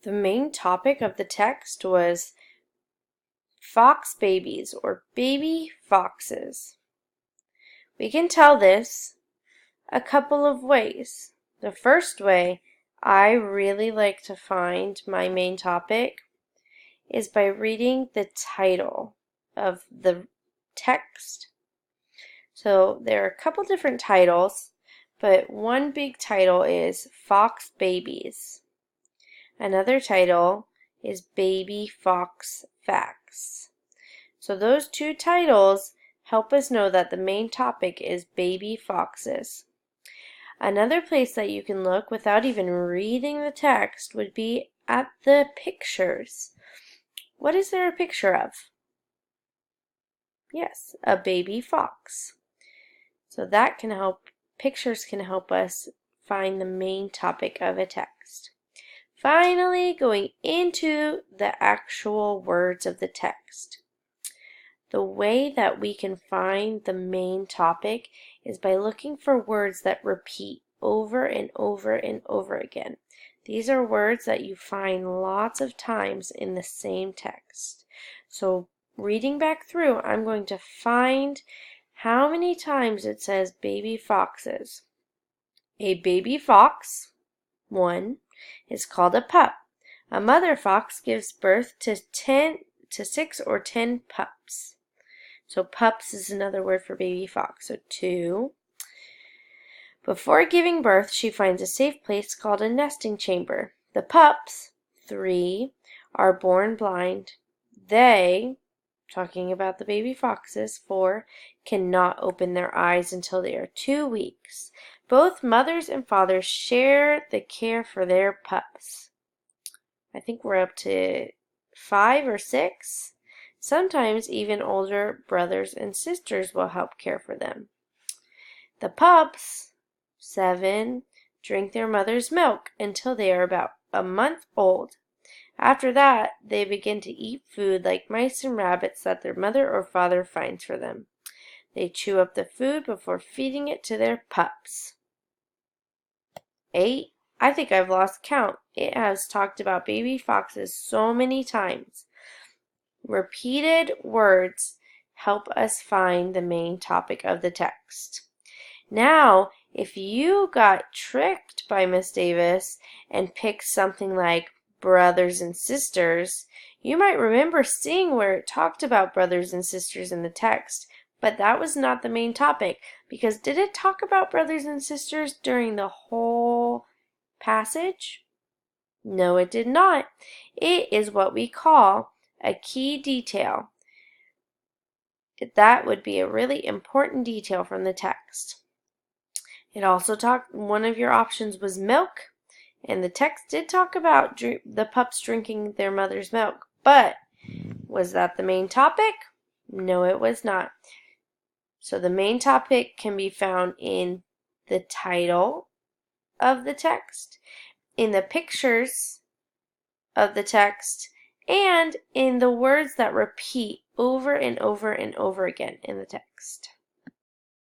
The main topic of the text was fox babies or baby foxes. We can tell this a couple of ways. The first way I really like to find my main topic is by reading the title of the text. So there are a couple different titles, but one big title is Fox Babies. Another title is Baby Fox Facts. So those two titles help us know that the main topic is baby foxes. Another place that you can look without even reading the text would be at the pictures. What is there a picture of? Yes, a baby fox. So that can help, pictures can help us find the main topic of a text. Finally, going into the actual words of the text. The way that we can find the main topic is by looking for words that repeat over and over and over again. These are words that you find lots of times in the same text. So reading back through, I'm going to find how many times it says baby foxes. A baby fox, 1, is called a pup. A mother fox gives birth to 6 or 10 pups. So pups is another word for baby fox. So 2. Before giving birth, she finds a safe place called a nesting chamber. The pups, 3, are born blind. They, talking about the baby foxes, 4, cannot open their eyes until they are 2 weeks. Both mothers and fathers share the care for their pups. I think we're up to 5 or 6. Sometimes even older brothers and sisters will help care for them. The pups, 7, drink their mother's milk until they are about a month old. After that, they begin to eat food like mice and rabbits that their mother or father finds for them. They chew up the food before feeding it to their pups. 8. I think I've lost count. It has talked about baby foxes so many times. Repeated words help us find the main topic of the text. Now, if you got tricked by Miss Davis and picked something like brothers and sisters, you might remember seeing where it talked about brothers and sisters in the text, but that was not the main topic, because did it talk about brothers and sisters during the whole passage? No, it did not. It is what we call a key detail. That would be a really important detail from the text. It also talked, one of your options was milk, and the text did talk about the pups drinking their mother's milk, but was that the main topic? No, it was not. So the main topic can be found in the title of the text, in the pictures of the text, and in the words that repeat over and over and over again in the text.